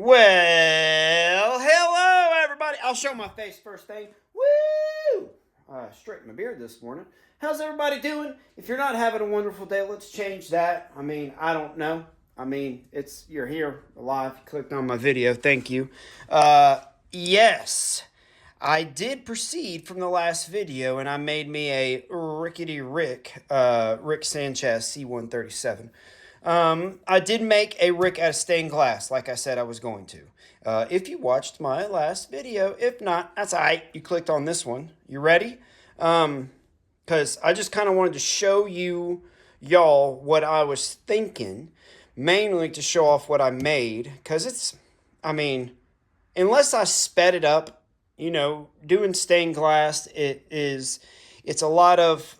Well, hello everybody. I'll show my face first thing. Woo! Straightened my beard this morning. How's everybody doing? If you're not having a wonderful day, let's change that. I don't know. You're here alive. You clicked on my video. Thank you. Yes, I did proceed from the last video, and I made me a Rickety Rick Sanchez C137. I did make a Rick out of stained glass, like I said I was going to. If you watched my last video, if not, that's all right. You clicked on this one. You ready? Because I just kind of wanted to show y'all what I was thinking, mainly to show off what I made. Because unless I sped it up, doing stained glass, it's a lot of,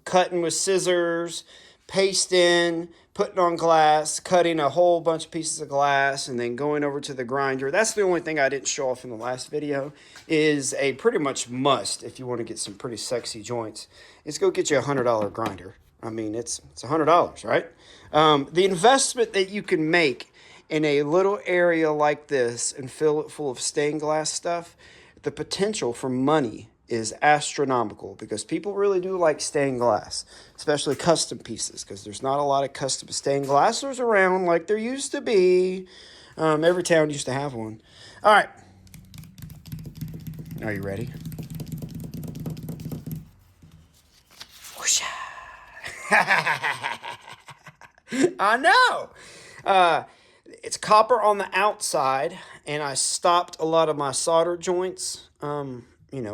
cutting with scissors, pasting, putting on glass, cutting a whole bunch of pieces of glass, and then going over to the grinder. That's the only thing I didn't show off in the last video. Is a pretty much must if you want to get some pretty sexy joints. Is go get you a $100 grinder. It's $100, right? The investment that you can make in a little area like this and fill it full of stained glass stuff, the potential for money is astronomical because people really do like stained glass, especially custom pieces, because there's not a lot of custom stained glassers around like there used to be. Every town used to have one. All right. Are you ready? Whoosh. I know. It's copper on the outside, and I stopped a lot of my solder joints,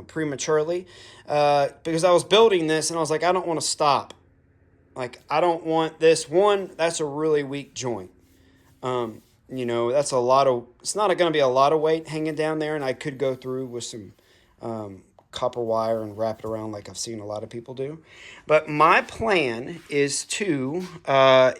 prematurely, because I was building this, and I was like, I don't want to stop. Like, I don't want this. One, that's a really weak joint. That's a lot of, it's not going to be a lot of weight hanging down there, and I could go through with some copper wire and wrap it around like I've seen a lot of people do. But my plan is to,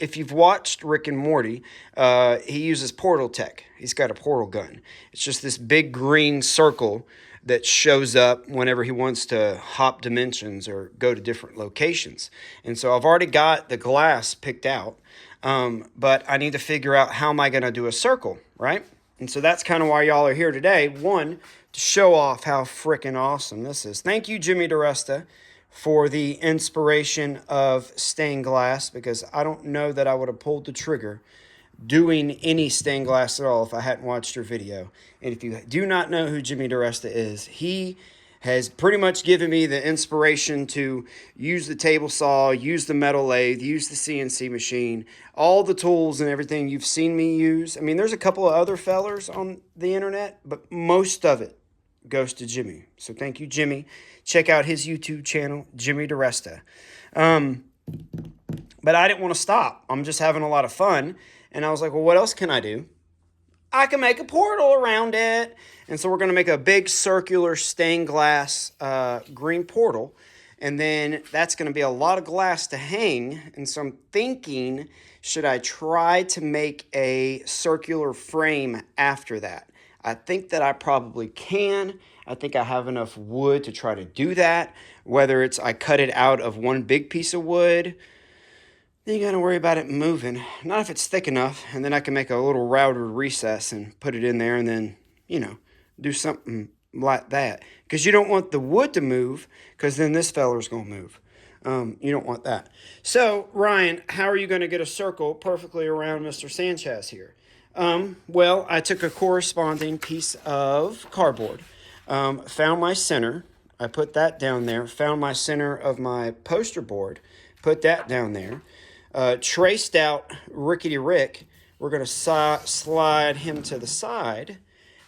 if you've watched Rick and Morty, he uses portal tech. He's got a portal gun. It's just this big green circle that shows up whenever he wants to hop dimensions or go to different locations. And so I've already got the glass picked out, but I need to figure out how am I going to do a circle, right? And so that's kind of why y'all are here today. One, to show off how freaking awesome this is. Thank you, Jimmy DeResta, for the inspiration of stained glass, because I don't know that I would have pulled the trigger doing any stained glass at all if I hadn't watched your video. And if you do not know who Jimmy DeResta is, he has pretty much given me the inspiration to use the table saw, use the metal lathe, use the CNC machine, all the tools and everything you've seen me use. There's a couple of other fellers on the internet, but most of it goes to Jimmy. So thank you, Jimmy. Check out his YouTube channel, Jimmy DeResta. But I didn't want to stop. I'm just having a lot of fun. And I was like, well, what else can I do? I can make a portal around it. And so we're going to make a big circular stained glass green portal. And then that's going to be a lot of glass to hang. And so I'm thinking, should I try to make a circular frame after that? I think that I probably can. I think I have enough wood to try to do that. Whether it's I cut it out of one big piece of wood, then you got to worry about it moving. Not if it's thick enough, and then I can make a little routed recess and put it in there and then, do something like that. Because you don't want the wood to move, because then this feller's going to move. You don't want that. So, Ryan, how are you going to get a circle perfectly around Mr. Sanchez here? Well, I took a corresponding piece of cardboard, found my center. I put that down there, found my center of my poster board, put that down there. Traced out Rickety Rick. We're going to slide him to the side.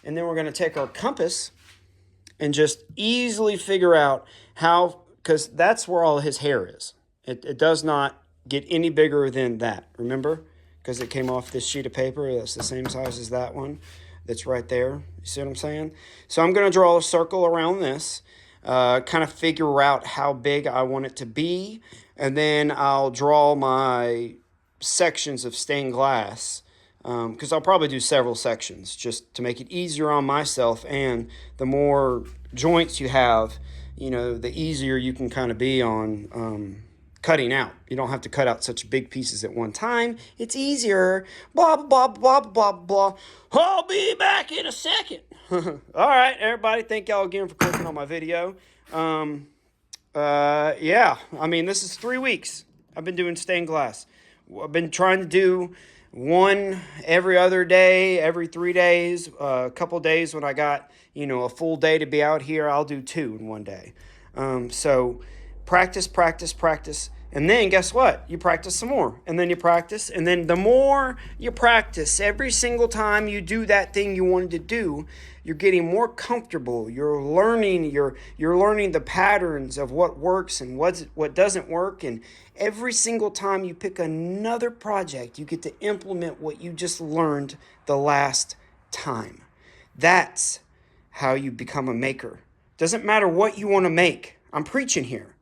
And then we're going to take our compass and just easily figure out how, because that's where all his hair is. It does not get any bigger than that, remember? Because it came off this sheet of paper. That's the same size as that one that's right there. You see what I'm saying? So I'm going to draw a circle around this, kind of figure out how big I want it to be. And then I'll draw my sections of stained glass, because I'll probably do several sections just to make it easier on myself. And the more joints you have, the easier you can kind of be on cutting out. You don't have to cut out such big pieces at one time. It's easier. Blah, blah, blah, blah, blah, blah. I'll be back in a second. All right, everybody. Thank y'all again for clicking on my video. Yeah, I mean, this is 3 weeks. I've been doing stained glass. I've been trying to do one every other day, every 3 days. A couple days when I got, a full day to be out here, I'll do 2 in one day. So practice, practice, practice. And then guess what? You practice some more. And then you practice. And then the more you practice, every single time you do that thing you wanted to do, you're getting more comfortable. You're learning the patterns of what works and what doesn't work. And every single time you pick another project, you get to implement what you just learned the last time. That's how you become a maker. Doesn't matter what you want to make. I'm preaching here.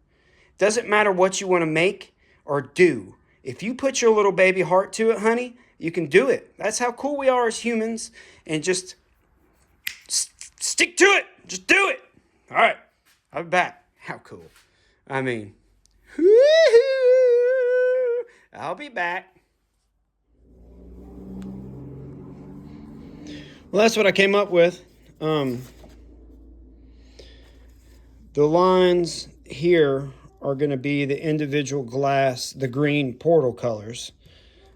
Doesn't matter what you want to make or do. If you put your little baby heart to it, honey, you can do it. That's how cool we are as humans. And just stick to it. Just do it. All right. I'll be back. How cool. I mean, I'll be back. Well, that's what I came up with. The lines here are going to be the individual glass, the green portal colors.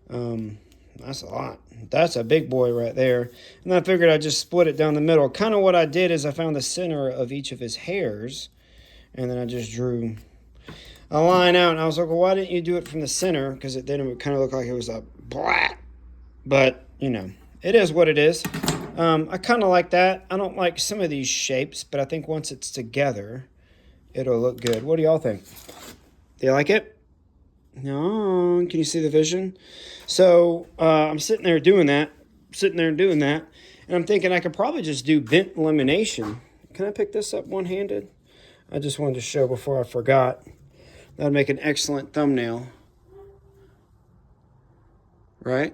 That's a lot. That's a big boy right there. And I figured I'd just split it down the middle. Kind of what I did is I found the center of each of his hairs, and then I just drew a line out. And I was like, well, why didn't you do it from the center? Because then it would kind of look like it was a black. But, it is what it is. I kind of like that. I don't like some of these shapes, but I think once it's together, it'll look good. What do y'all think? Do you like it? No, can you see the vision? So I'm sitting there doing that, and I'm thinking I could probably just do bent lamination. Can I pick this up one-handed? I just wanted to show before I forgot. That'd make an excellent thumbnail. Right?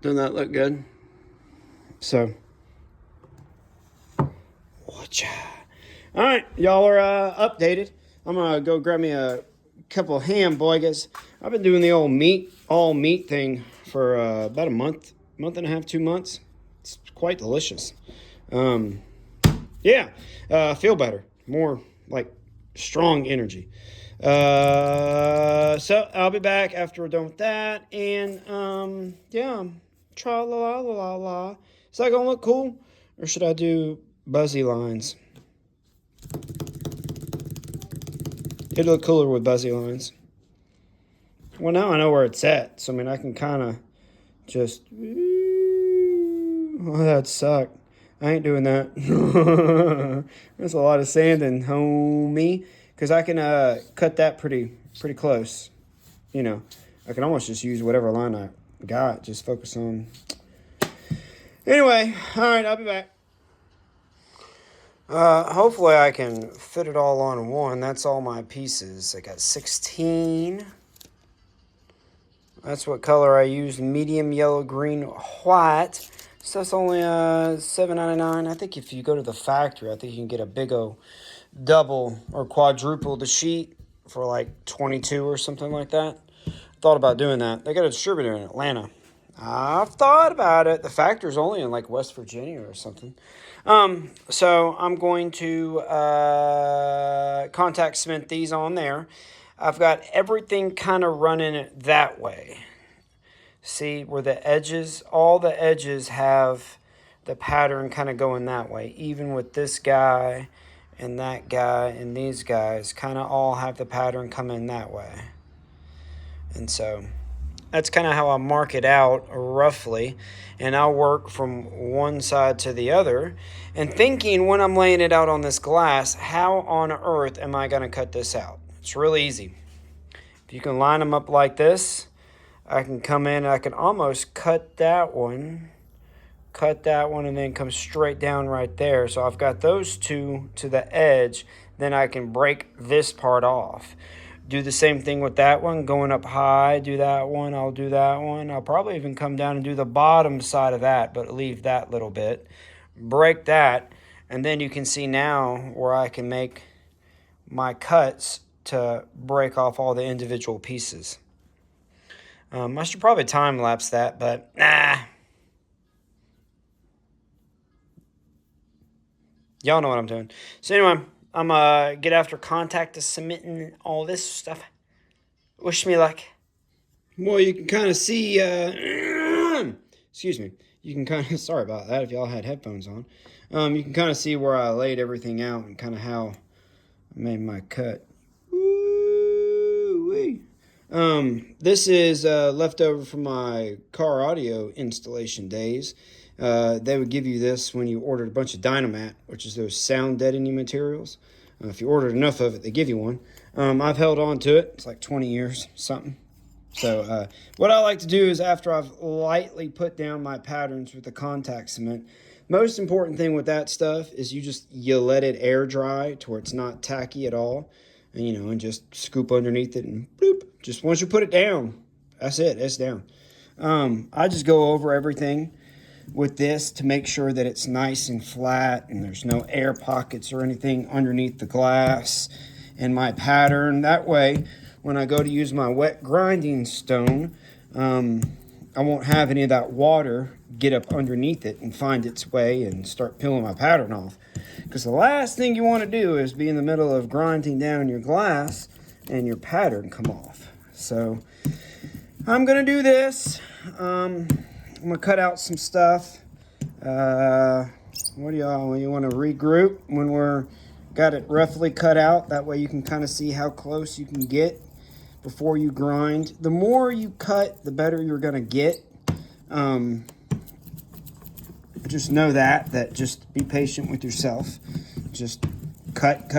Doesn't that look good? So, watcha. All right, y'all are updated. I'm going to go grab me a couple of ham boygas. I've been doing the old all meat thing for about a month and a half, 2 months. It's quite delicious. Yeah, feel better. More like strong energy. So I'll be back after we're done with that. And yeah, tra-la-la-la-la-la. Is that going to look cool? Or should I do buzzy lines? It'd look cooler with buzzy lines. Well, now I know where it's at. So, I can kind of just... Oh, that sucked. I ain't doing that. There's a lot of sanding, homie. Because I can cut that pretty close. I can almost just use whatever line I got. Just focus on... Anyway, all right, I'll be back. Hopefully I can fit it all on one. That's all my pieces. I got 16. That's what color I used. Medium yellow, green, white. So that's only $7.99. I think if you go to the factory, I think you can get a big old double or quadruple the sheet for like 22 or something like that. Thought about doing that. They got a distributor in Atlanta. I've thought about it. The factory's only in like West Virginia or something. So I'm going to contact cement these on there. I've got everything kind of running that way. See where the edges, all the edges have the pattern kind of going that way. Even with this guy and that guy and these guys kind of all have the pattern coming that way. And so that's kind of how I mark it out roughly. And I'll work from one side to the other. And thinking when I'm laying it out on this glass, how on earth am I going to cut this out? It's really easy. If you can line them up like this, I can come in and I can almost cut that one, and then come straight down right there. So I've got those two to the edge. Then I can break this part off. Do the same thing with that one, going up high, do that one, I'll do that one. I'll probably even come down and do the bottom side of that, but leave that little bit. Break that, and then you can see now where I can make my cuts to break off all the individual pieces. I should probably time lapse that, but nah. Y'all know what I'm doing. So anyway, I'm gonna get after contact to cementing all this stuff. Wish me luck. Well, you can kind of see, excuse me. You can kind of, sorry about that if y'all had headphones on. You can kind of see where I laid everything out and kind of how I made my cut. Woo-wee. This is leftover from my car audio installation days. They would give you this when you ordered a bunch of Dynamat, which is those sound deadening materials. If you ordered enough of it, they give you one. I've held on to it. It's like 20 years, something. So what I like to do is after I've lightly put down my patterns with the contact cement, most important thing with that stuff is you let it air dry to where it's not tacky at all. And, and just scoop underneath it and bloop. Just once you put it down, that's it. It's down. I just go over everything with this to make sure that it's nice and flat and there's no air pockets or anything underneath the glass in my pattern. That way, when I go to use my wet grinding stone, I won't have any of that water get up underneath it and find its way and start peeling my pattern off. Because the last thing you want to do is be in the middle of grinding down your glass and your pattern come off. So I'm going to do this. I'm going to cut out some stuff. What do you want to regroup when we're got it roughly cut out? That way you can kind of see how close you can get before you grind. The more you cut, the better you're going to get. Just know that just be patient with yourself. Just cut.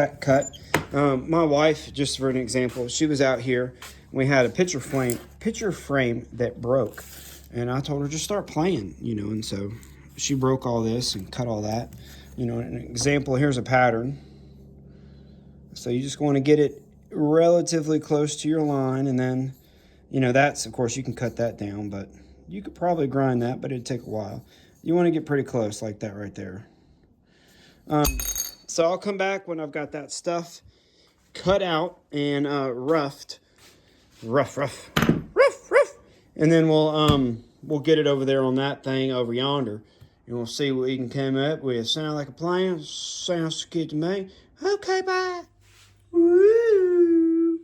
My wife, just for an example, she was out here. We had a picture frame that broke. And I told her, just start playing, and so she broke all this and cut all that. An example, here's a pattern. So you just want to get it relatively close to your line, and then, that's, of course, you can cut that down, but you could probably grind that, but it'd take a while. You want to get pretty close like that right there. So I'll come back when I've got that stuff cut out and roughed. Rough. And then we'll get it over there on that thing over yonder. And we'll see what we can come up with. Sound like a plan? Sounds good to me. Okay, bye. Woo.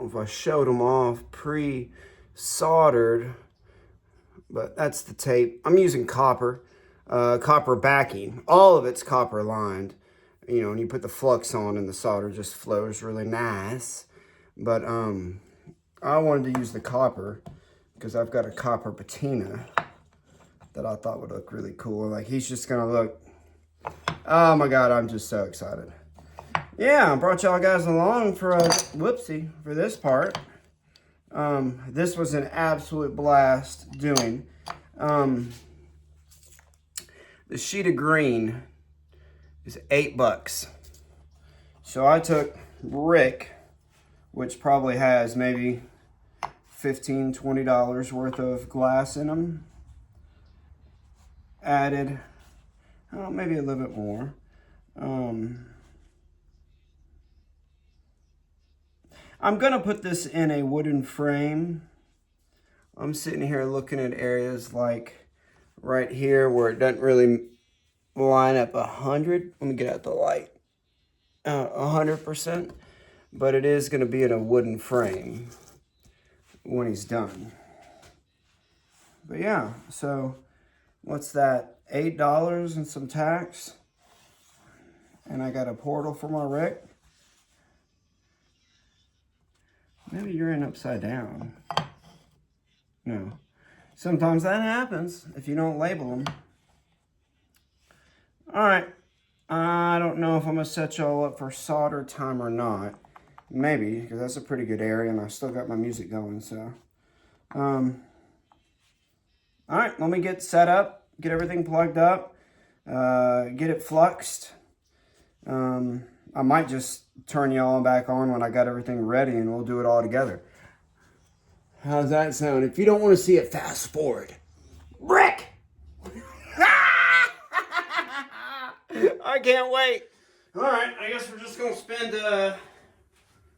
If I showed them off pre-soldered, but that's the tape. I'm using copper backing. All of it's copper lined, and you put the flux on and the solder just flows really nice. But I wanted to use the copper because I've got a copper patina that I thought would look really cool. Like, he's just gonna look, oh my God, I'm just so excited. Yeah, I brought y'all guys along for for this part. This was an absolute blast doing. The sheet of green is $8. So I took Rick, which probably has maybe $15, $20 worth of glass in them. Added, maybe a little bit more. I'm going to put this in a wooden frame. I'm sitting here looking at areas like right here where it doesn't really line up 100. Let me get out the light. 100%. But it is going to be in a wooden frame when he's done. But yeah, so what's that? $8 and some tax. And I got a portal for my Rick. Maybe you're in upside down. No. Sometimes that happens if you don't label them. All right. I don't know if I'm going to set y'all up for solder time or not. Maybe, because that's a pretty good area, and I still got my music going, so. All right, let me get set up, get everything plugged up, get it fluxed. I might just turn y'all back on when I got everything ready, and we'll do it all together. How's that sound? If you don't want to see it, fast forward. Brick! I can't wait. All right, I guess we're just going to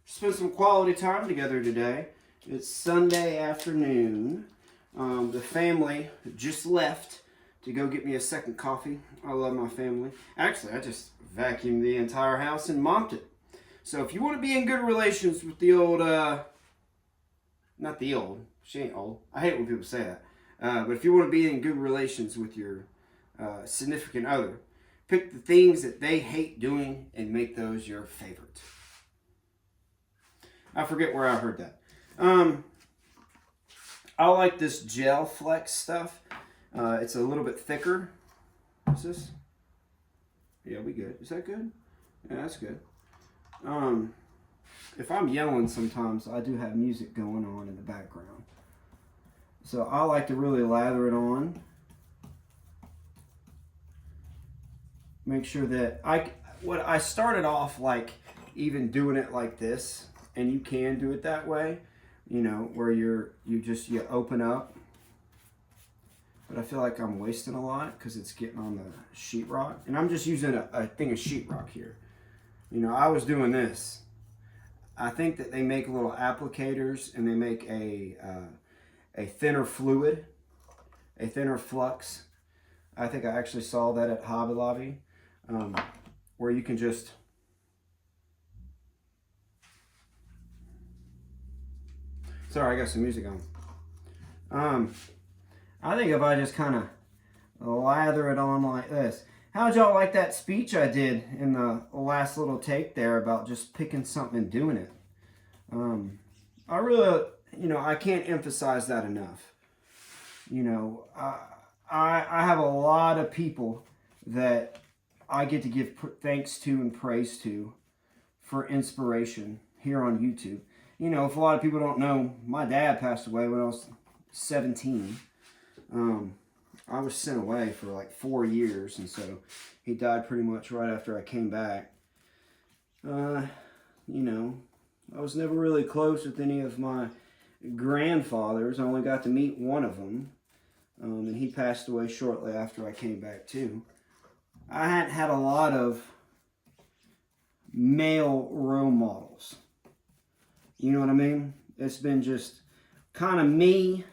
spend some quality time together today. It's Sunday afternoon. The family just left to go get me a second coffee. I love my family. Actually, I just vacuumed the entire house and mopped it. So if you want to be in good relations with the old, not the old, she ain't old. I hate when people say that. But if you want to be in good relations with your significant other, pick the things that they hate doing and make those your favorite. I forget where I heard that. I like this Gel Flex stuff. It's a little bit thicker. What's this? Yeah, we good. Is that good? Yeah, that's good. If I'm yelling sometimes, I do have music going on in the background. So I like to really lather it on. Make sure that I started off like even doing it like this, and you can do it that way, you know, where you open up. But I feel like I'm wasting a lot because it's getting on the sheetrock, and I'm just using a thing of sheetrock here. You know, I was doing this. I think that they make little applicators, and they make a thinner fluid, a thinner flux. I think I actually saw that at Hobby Lobby. Where you can just sorry, I got some music on. I think if I just kind of lather it on like this. How'd y'all like that speech I did in the last little take there about just picking something and doing it? I really, you know, I can't emphasize that enough. You know, I have a lot of people that I get to give thanks to and praise to for inspiration here on YouTube. You know, if a lot of people don't know, my dad passed away when I was 17. I was sent away for like 4 years, and so he died pretty much right after I came back. You know, I was never really close with any of my grandfathers. I only got to meet one of them, and he passed away shortly after I came back too. I hadn't had a lot of male role models. You know what I mean? It's been just kind of me,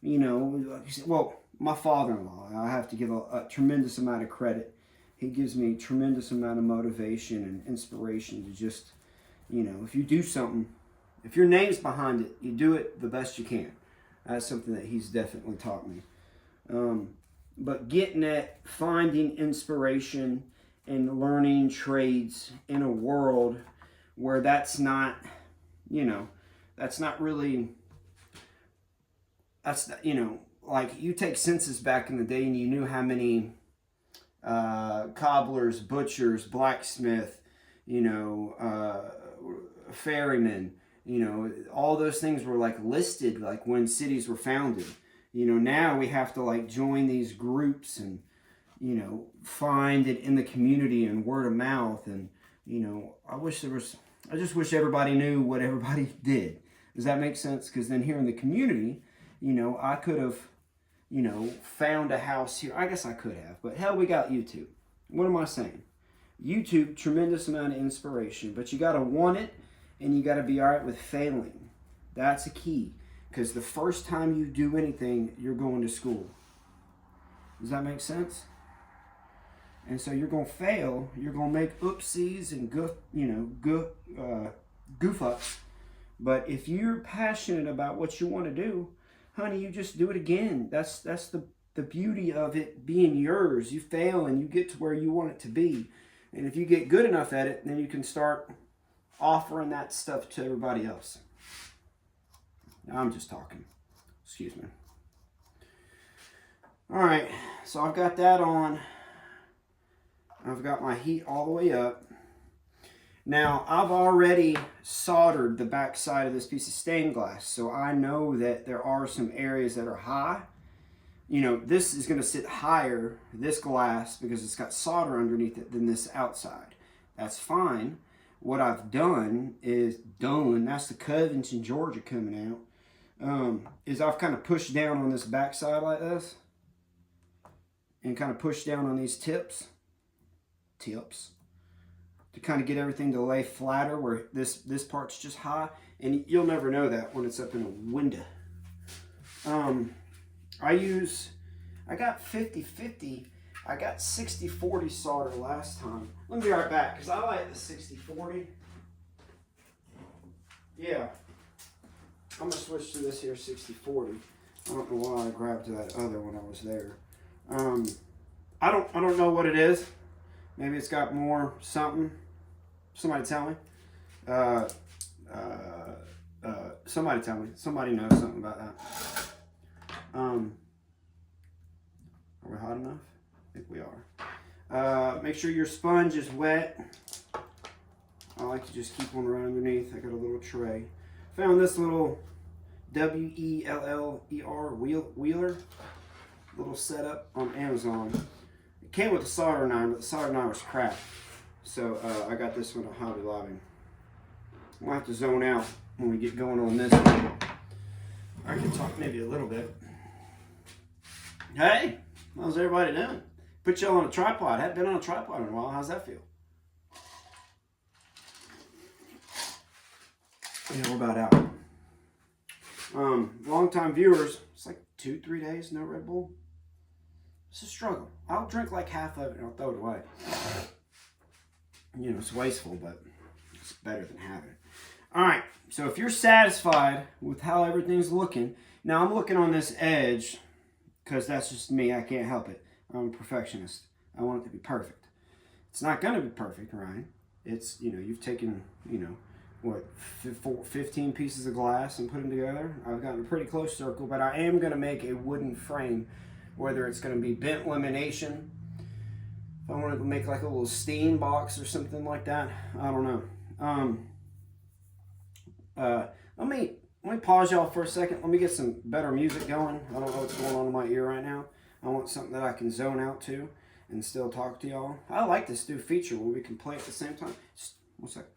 you know. Well, my father-in-law, I have to give a tremendous amount of credit. He gives me a tremendous amount of motivation and inspiration to just, you know, if you do something, if your name's behind it, you do it the best you can. That's something that he's definitely taught me. But getting at finding inspiration and learning trades in a world where that's not, you know, that's not really, that's, you know, like you take census back in the day and you knew how many cobblers, butchers, blacksmith, you know, ferrymen, you know, all those things were like listed like when cities were founded. You know, now we have to like join these groups and, you know, find it in the community and word of mouth. And, you know, I just wish everybody knew what everybody did. Does that make sense? Because then here in the community, you know, I could have, you know, found a house here. I guess I could have, but hell, we got YouTube. What am I saying? YouTube, tremendous amount of inspiration, but you got to want it and you got to be all right with failing. That's a key. Because the first time you do anything, you're going to school. Does that make sense? And so you're going to fail. You're going to make oopsies and goof ups. But if you're passionate about what you want to do, honey, you just do it again. That's the beauty of it being yours. You fail and you get to where you want it to be. And if you get good enough at it, then you can start offering that stuff to everybody else. Now I'm just talking. Excuse me. All right, so I've got that on. I've got my heat all the way up. Now, I've already soldered the back side of this piece of stained glass, so I know that there are some areas that are high. You know, this is going to sit higher, this glass, because it's got solder underneath it than this outside. That's fine. What I've done is, that's the Covington, Georgia coming out, is I've kind of pushed down on this back side like this, and kind of pushed down on these tips, to kind of get everything to lay flatter where this part's just high. And you'll never know that when it's up in a window. I got 50-50. I got 60-40 solder last time. Let me be right back, because I like the 60-40. Yeah. I'm going to switch to this here 60-40. I don't know why I grabbed that other when I was there. I don't know what it is. Maybe it's got more something. Somebody tell me. Somebody tell me. Somebody knows something about that. Are we hot enough? I think we are. Make sure your sponge is wet. I like to just keep one right underneath. I got a little tray. Found this little Weller wheeler little setup on Amazon. It came with a soldering iron, but the soldering iron was crap. So I got this one at Hobby Lobby. We'll have to zone out when we get going on this one. I can talk maybe a little bit. Hey, how's everybody doing? Put y'all on a tripod. Haven't been on a tripod in a while. How's that feel? Yeah, we're about out. Long-time viewers, it's like 2-3 days, no Red Bull. It's a struggle. I'll drink like half of it and I'll throw it away. You know, it's wasteful, but it's better than having it. All right, so if you're satisfied with how everything's looking, now I'm looking on this edge because that's just me. I can't help it. I'm a perfectionist. I want it to be perfect. It's not going to be perfect, Ryan. It's, you know, you've taken, you know, what, 15 pieces of glass and put them together. I've gotten a pretty close circle, but I am going to make a wooden frame, whether it's going to be bent lamination. If I wanted to make like a little steam box or something like that, I don't know. Let me pause y'all for a second. Let me get some better music going. I don't know what's going on in my ear right now. I want something that I can zone out to and still talk to y'all. I like this new feature where we can play at the same time. Just one second.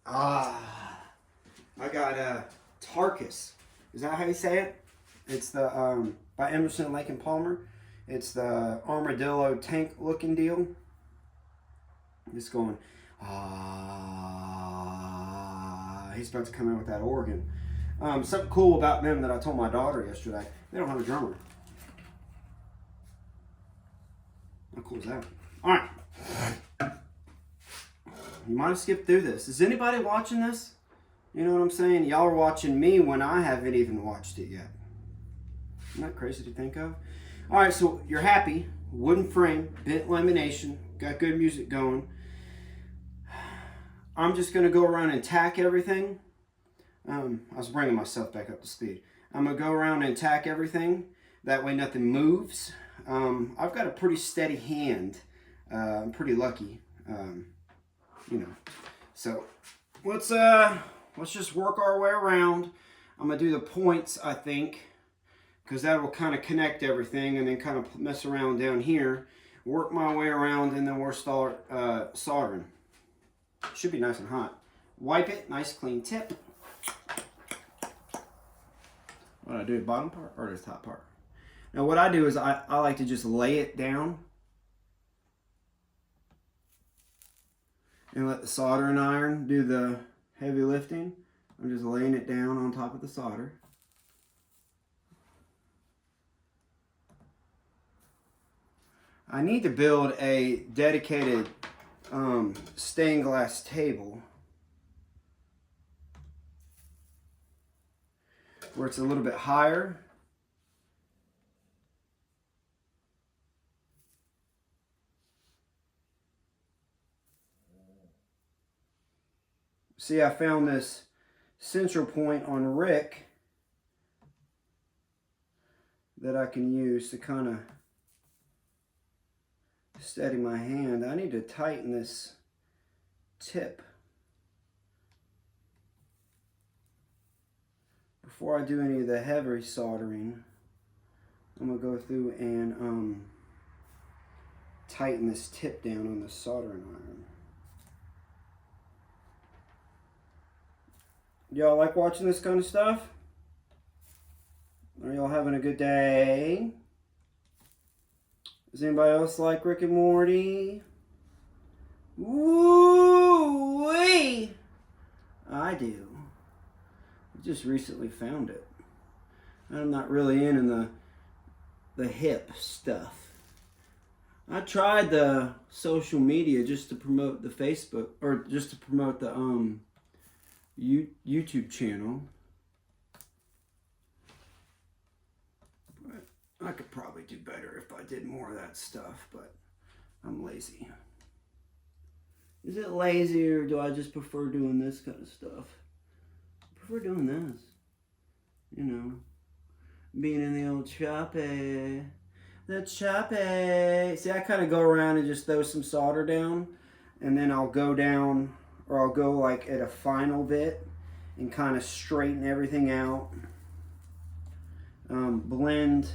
I got Tarkus. Is that how you say it? It's the by Emerson, Lake and Palmer. It's the armadillo tank looking deal. Just going, he's about to come in with that organ. Something cool about them that I told my daughter yesterday, they don't have a drummer. How cool is that? All right. You might have skipped through this. Is anybody watching this? You know what I'm saying? Y'all are watching me when I haven't even watched it yet. Isn't that crazy to think of? All right, so you're happy. Wooden frame, bent lamination, got good music going. I'm just going to go around and tack everything. I was bringing myself back up to speed. I'm going to go around and tack everything. That way nothing moves. I've got a pretty steady hand. I'm pretty lucky. You know. So let's just work our way around. I'm going to do the points, I think, because that will kind of connect everything, and then kind of mess around down here. Work my way around, and then we'll start soldering. Should be nice and hot. Wipe it, nice clean tip. What do I do, the bottom part or the top part? Now what I do is I like to just lay it down and let the soldering iron do the heavy lifting. I'm just laying it down on top of the solder. I need to build a dedicated stained glass table where it's a little bit higher. See, I found this central point on Rick that I can use to kind of steady my hand. I need to tighten this tip before I do any of the heavy soldering. I'm gonna go through and tighten this tip down on the soldering iron. Y'all like watching this kind of stuff? Are y'all having a good day? Does anybody else like Rick and Morty? Woo-wee! I do. I just recently found it. I'm not really into the hip stuff. I tried the social media just to promote the Facebook, or just to promote the YouTube channel. But I could probably do better if I did more of that stuff, but I'm lazy. Is it lazy, or do I just prefer doing this kind of stuff? I prefer doing this. You know, being in the old choppy. The choppy. See, I kind of go around and just throw some solder down, and then I'll go down, or I'll go like at a final bit and kind of straighten everything out. Blend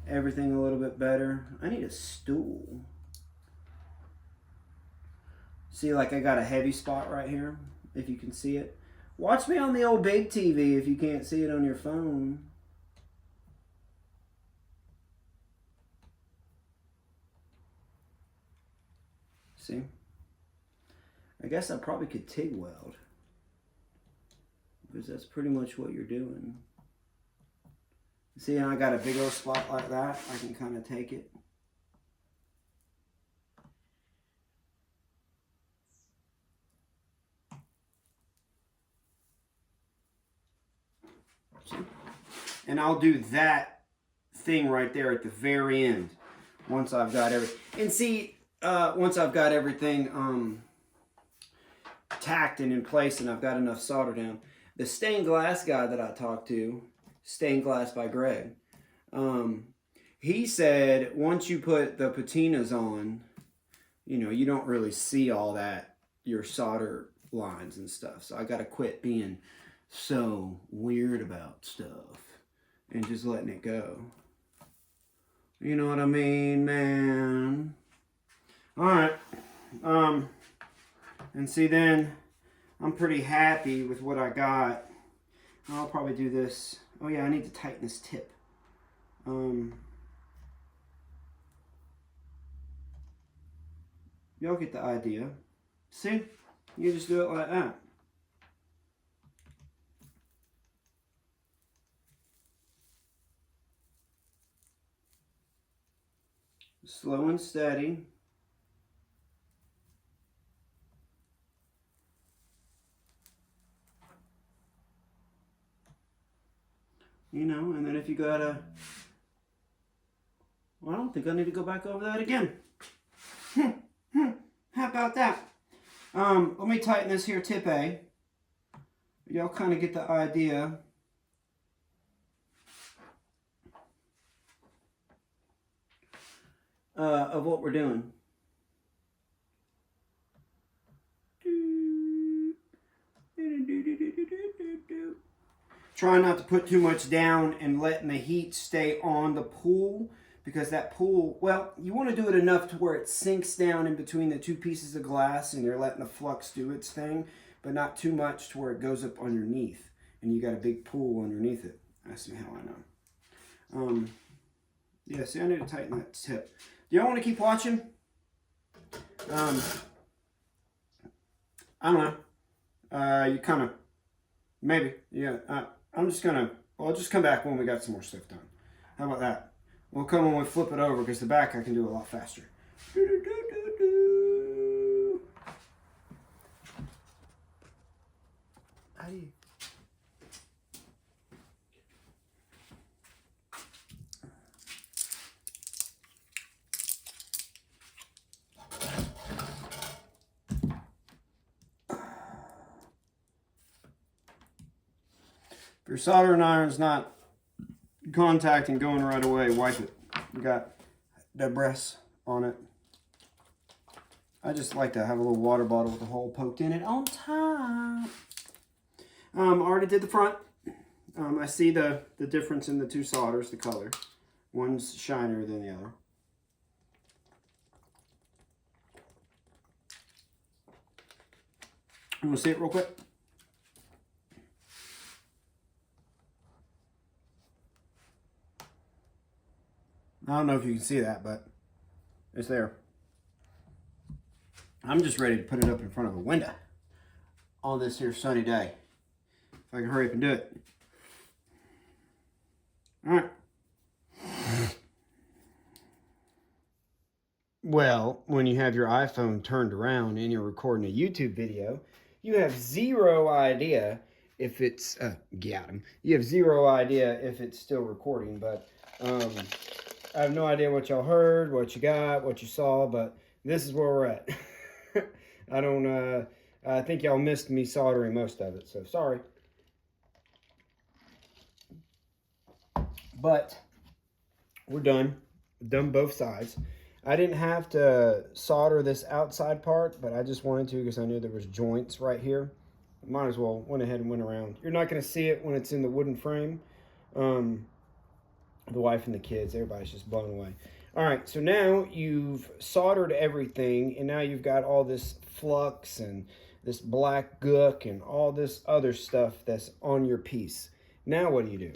everything a little bit better. I need a stool. See, like I got a heavy spot right here, if you can see it. Watch me on the old big TV if you can't see it on your phone. See? I guess I probably could TIG weld, because that's pretty much what you're doing. See, and I got a big old spot like that. I can kind of take it. See? And I'll do that thing right there at the very end once I've got everything. And see, once I've got everything tacked and in place and I've got enough solder down, the stained glass guy that I talked to, Stained Glass by Greg, he said once you put the patinas on, you know, you don't really see all that, your solder lines and stuff. So I got to quit being so weird about stuff and just letting it go. You know what I mean, man? All right. And see, then I'm pretty happy with what I got. I'll probably do this. Oh yeah, I need to tighten this tip. Y'all get the idea. See? You just do it like that. Slow and steady. You know, and then if you gotta, well, I don't think I need to go back over that again. How about that? Let me tighten this here tip A. Y'all kind of get the idea. Of what we're doing. Try not to put too much down and letting the heat stay on the pool, because that pool, well, you want to do it enough to where it sinks down in between the two pieces of glass and you're letting the flux do its thing, but not too much to where it goes up underneath and you got a big pool underneath it. Ask me how I know. Yeah, see, I need to tighten that tip. Do y'all want to keep watching? I don't know. You kind of, maybe, yeah. I'm just gonna, well, I'll just come back when we got some more stuff done. How about that? We'll come when we flip it over, because the back I can do a lot faster. How do you? If your soldering iron's not contacting going right away, wipe it. We got debris on it. I just like to have a little water bottle with a hole poked in it on top. Already did the front. I see the difference in the two solders, the color. One's shinier than the other. You want to see it real quick? I don't know if you can see that, but it's there. I'm just ready to put it up in front of a window on this here sunny day. If I can hurry up and do it. All right. Well, when you have your iPhone turned around and you're recording a YouTube video, you have zero idea if it's, You have zero idea if it's still recording, but I have no idea what y'all heard, what you got, what you saw, but this is where we're at. I think y'all missed me soldering most of it, so sorry. But we're done. We've done both sides. I didn't have to solder this outside part, but I just wanted to because I knew there was joints right here. Might as well went ahead and went around. You're not going to see it when it's in the wooden frame. The wife and the kids, everybody's just blown away. All right, so now you've soldered everything, and now you've got all this flux and this black gook and all this other stuff that's on your piece. Now what do?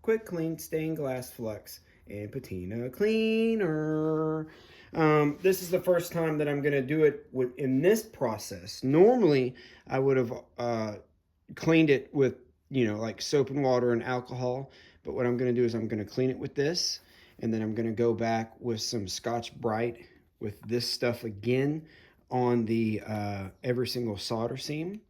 Quick clean stained glass flux and patina cleaner. This is the first time that I'm going to do it in this process. Normally, I would have cleaned it with, like soap and water and alcohol. But what I'm going to do is I'm going to clean it with this. And then I'm going to go back with some Scotch-Brite with this stuff again on the every single solder seam.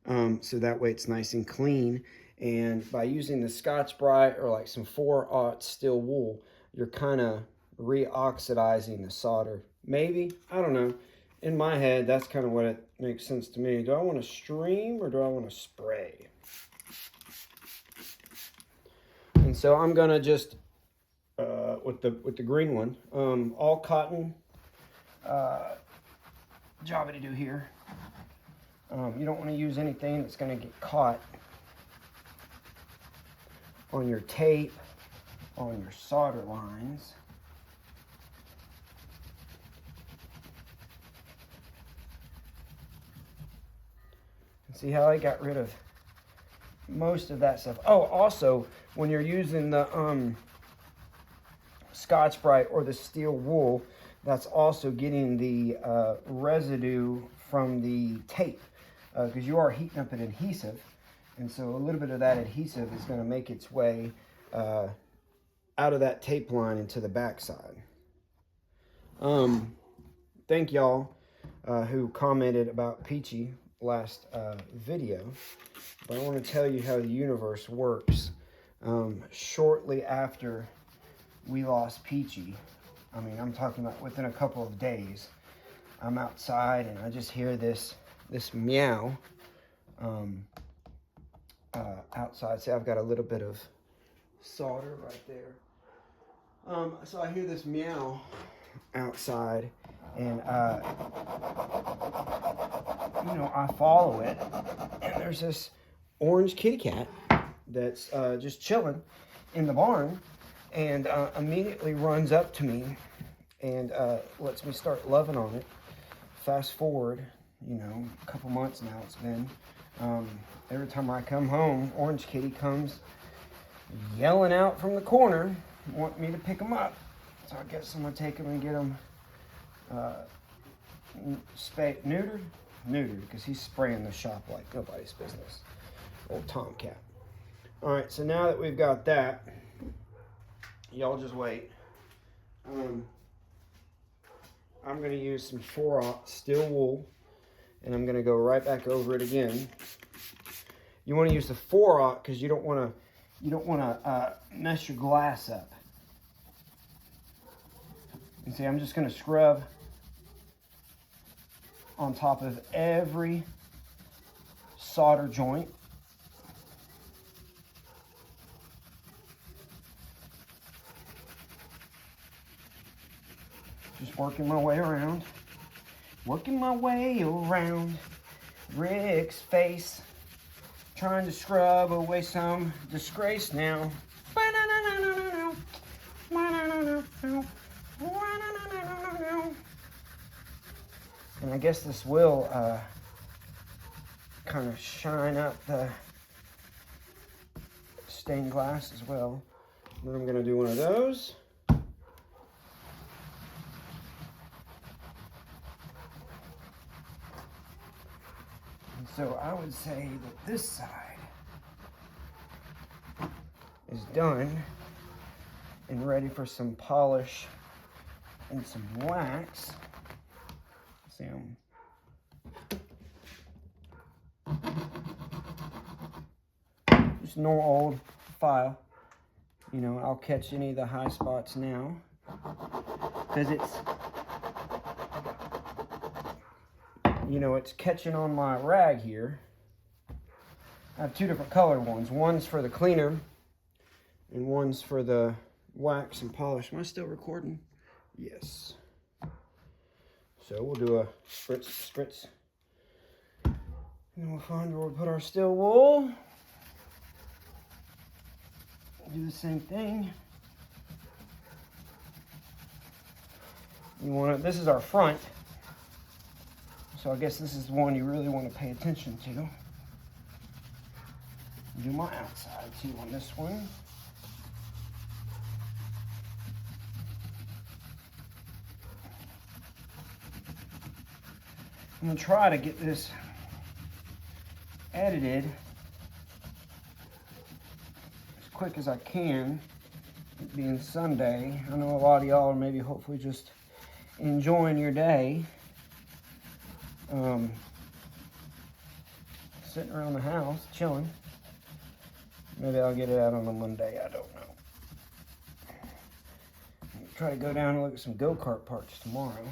So that way it's nice and clean. And by using the Scotch-Brite or like some 4/0 steel wool, you're kind of re-oxidizing the solder. Maybe, I don't know. In my head, that's kind of what it makes sense to me. Do I want to stream or do I want to spray? And so I'm gonna just with the green one, all cotton job to do here. You don't want to use anything that's going to get caught on your tape, on your solder lines. And see how I got rid of most of that stuff. Oh, also, when you're using the Scotch-Brite or the steel wool, that's also getting the residue from the tape because you are heating up an adhesive, and so a little bit of that adhesive is going to make its way out of that tape line into the backside. Thank y'all who commented about Peachy last video, but I want to tell you how the universe works. Shortly after we lost Peachy, I mean, I'm talking about within a couple of days, I'm outside and I just hear this meow outside. See, I've got a little bit of solder right there. So I hear this meow outside, and I follow it, and there's this orange kitty cat that's just chilling in the barn, and immediately runs up to me and lets me start loving on it. Fast forward, a couple months now it's been. Every time I come home, orange kitty comes yelling out from the corner, wanting me to pick him up. So I guess I'm gonna take him and get him neutered, because he's spraying the shop like nobody's business. Old tomcat. All right, so now that we've got that, y'all just wait. I'm going to use some 4/0 steel wool, and I'm going to go right back over it again. You want to use the 4/0 because you don't want to mess your glass up. And see, I'm just going to scrub on top of every solder joint. Just working my way around. Working my way around Rick's face. Trying to scrub away some disgrace now. And I guess this will kind of shine up the stained glass as well. Then I'm going to do one of those. And so I would say that this side is done and ready for some polish and some wax. See, just normal old file. You know, I'll catch any of the high spots now because it's, you know, it's catching on my rag here. I have two different colored ones. One's for the cleaner and one's for the wax and polish. Am I still recording? Yes. So we'll do a spritz. And we'll find where we'll put our steel wool. Do the same thing. You want to, this is our front. So I guess this is the one you really want to pay attention to. Do my outside too on this one. I'm going to try to get this edited as quick as I can, it being Sunday. I know a lot of y'all are maybe hopefully just enjoying your day. Sitting around the house, chilling. Maybe I'll get it out on a Monday, I don't know. I'll try to go down and look at some go-kart parts tomorrow.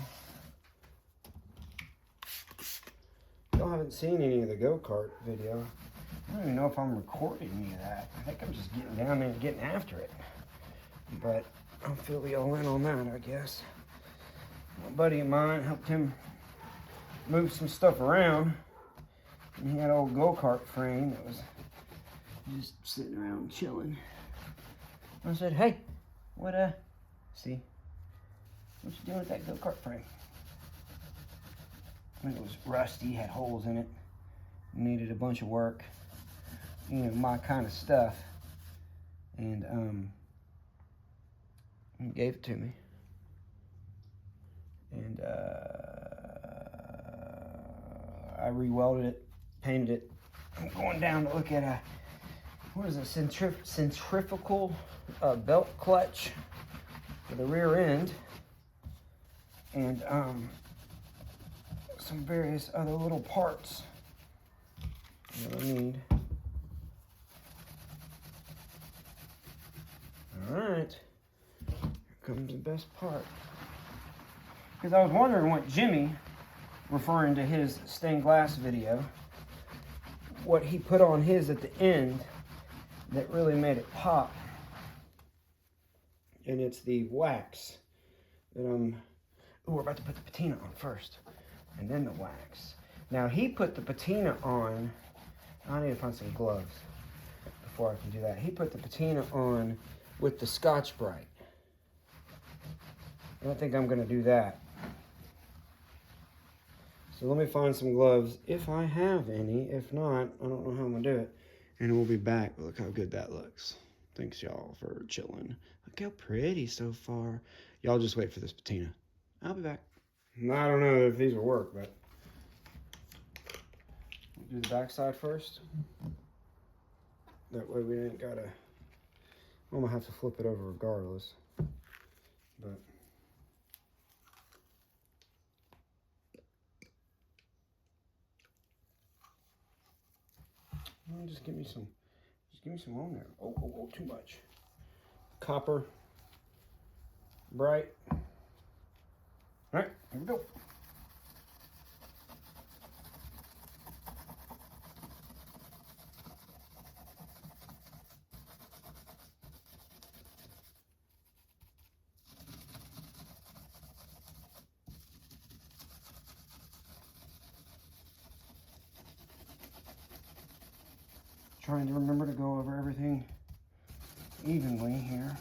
Y'all haven't seen any of the go-kart video. I don't even know if I'm recording any of that. I think I'm just getting down there and getting after it. But I'll fill y'all in on that, I guess. A buddy of mine helped him move some stuff around. And he had an old go-kart frame that was just sitting around chilling. I said, hey, what you doing with that go-kart frame? It was rusty, had holes in it, needed a bunch of work, you know, my kind of stuff. And he gave it to me. And I re-welded it, painted it. I'm going down to look at a, what is it, centrifugal belt clutch for the rear end. And some various other little parts that I need. Alright, here comes the best part. Because I was wondering what Jimmy, referring to his stained glass video, what he put on his at the end that really made it pop. And it's the wax that we're about to put the patina on first. And then the wax. Now he put the patina on, I need to find some gloves before I can do that. He put the patina on with the Scotch-Brite. I don't think I'm gonna do that. So let me find some gloves if I have any. If not, I don't know how I'm gonna do it. And we'll be back. Look how good that looks. Thanks y'all for chilling. Look how pretty so far. Y'all just wait for this patina. I'll be back. I don't know if these will work, but do the back side first. That way we ain't gotta, I'm gonna have to flip it over regardless. But just give me some on there. Oh, too much. Copper, bright. All right, here we go. trying to remember to go over everything evenly here.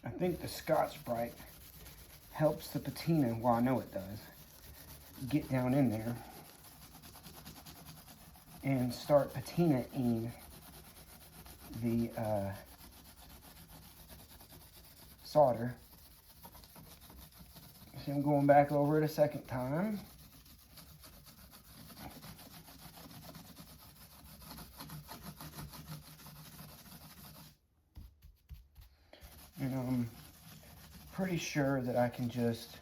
I think the Scotch-Brite helps the patina, well, I know it does, get down in there and start patinaing the solder. See, I'm going back over it a second time. And I'm pretty sure that I can just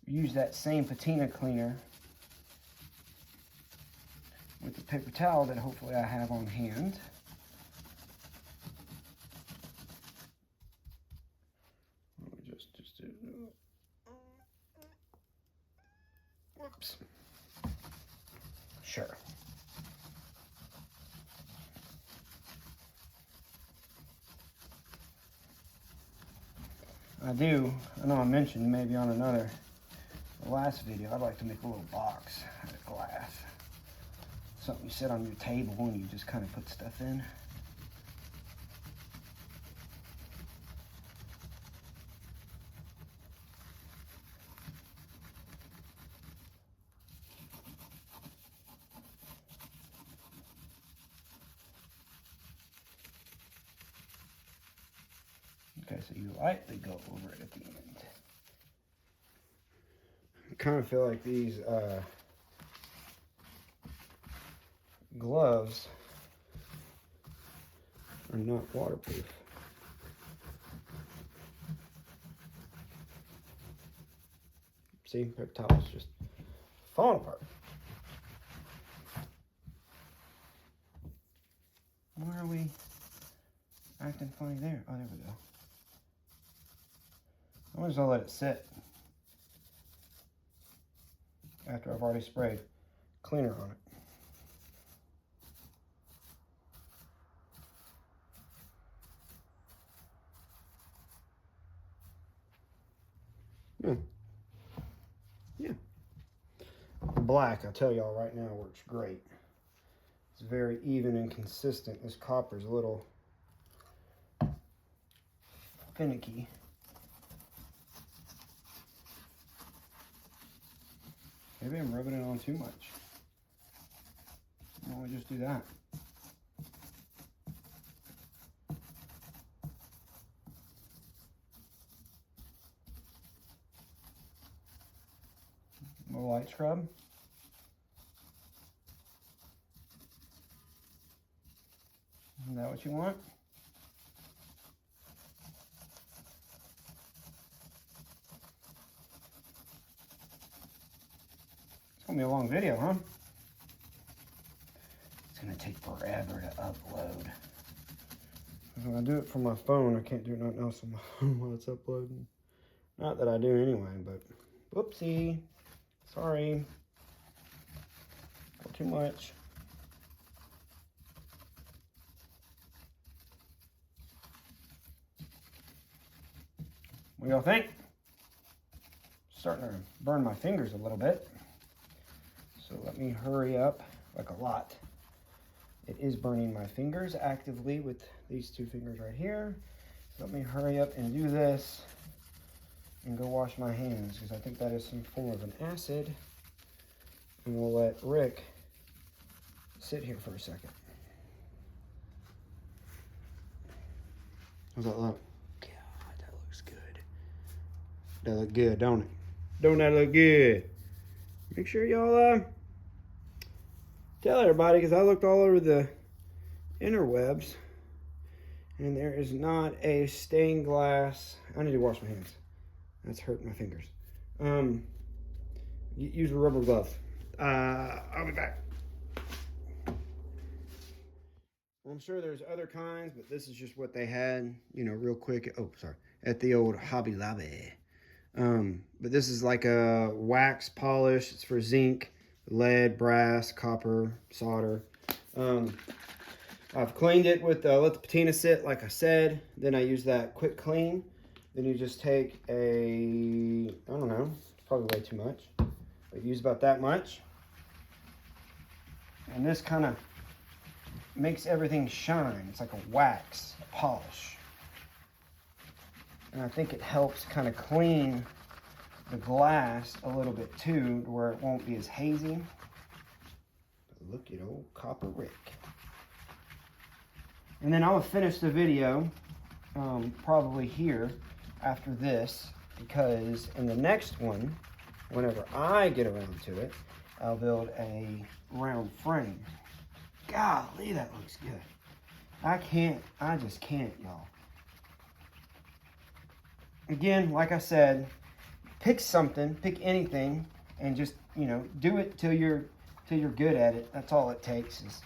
use that same patina cleaner with the paper towel that hopefully I have on hand. Let me just do. Whoops. Sure. I know I mentioned maybe on the last video, I'd like to make a little box out of glass. Something you set on your table and you just kind of put stuff in. Okay, so you lightly go over it at the end. I kind of feel like these gloves are not waterproof. See, paper towel's just falling apart. Where are we acting funny there? Oh, there we go. I might as well let it sit after I've already sprayed cleaner on it. Yeah. The black, I'll tell y'all right now, works great. It's very even and consistent. This copper's a little finicky. Maybe I'm rubbing it on too much. Why don't we just do that? A little light scrub. Is that what you want? It's gonna be a long video, huh? It's gonna take forever to upload. When I do it from my phone, I can't do nothing else on my phone while it's uploading. Not that I do anyway, but whoopsie. Sorry. Too much. What do y'all think? Starting to burn my fingers a little bit. So let me hurry up, like a lot. It is burning my fingers actively with these two fingers right here. So let me hurry up and do this and go wash my hands, because I think that is some form of an acid. And we'll let Rick sit here for a second. How's that look? God, that looks good. That look good, don't it? Don't that look good? Make sure y'all tell everybody, because I looked all over the interwebs and there is not a stained glass. I need to wash my hands. That's hurting my fingers. Use a rubber glove. I'll be back. I'm sure there's other kinds, but this is just what they had, you know, real quick. Oh, sorry. At the old Hobby Lobby. But this is like a wax polish. It's for zinc, lead, brass, copper, solder. I've cleaned it with, let the patina sit, like I said. Then I use that quick clean. Then you just take a, I don't know, probably way too much. But use about that much. And this kind of makes everything shine. It's like a wax, a polish. And I think it helps kind of clean the glass a little bit too, to where it won't be as hazy. But look at old Copper Rick. And then I'll finish the video probably here after this, because in the next one, whenever I get around to it, I'll build a round frame. Golly, that looks good. I just can't, y'all. Again, like I said, pick something, pick anything, and just, you know, do it till you're good at it. That's all it takes is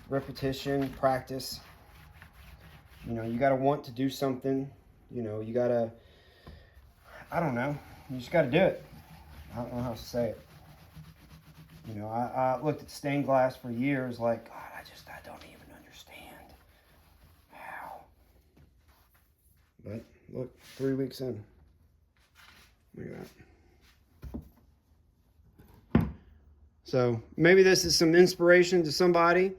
repetition, practice. You know, you got to want to do something. You know, you got to, I don't know, you just got to do it. I don't know how to say it. You know, I looked at stained glass for years like, God, I don't even understand how. But look, 3 weeks in. Look at that. So maybe this is some inspiration to somebody.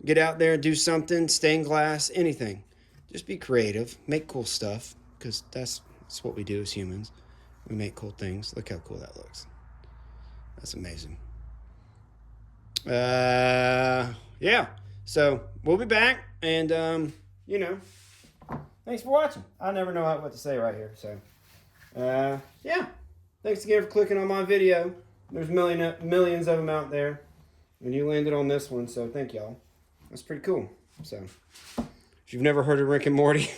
Get out there and do something, stained glass, anything. Just be creative, make cool stuff, because that's what we do as humans. We make cool things. Look how cool that looks. That's amazing. Yeah. So we'll be back, and you know, thanks for watching. I never know what to say right here. So yeah. Thanks again for clicking on my video. There's millions of them out there, and you landed on this one, so thank y'all. That's pretty cool. So if you've never heard of Rick and Morty,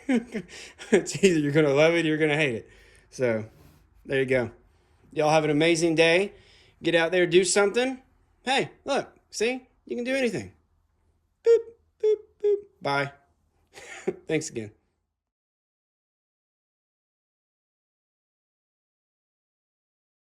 it's either you're gonna love it or you're gonna hate it. So there you go. Y'all have an amazing day. Get out there, do something. Hey, look, see? You can do anything. Boop, boop, boop. Bye. Thanks again.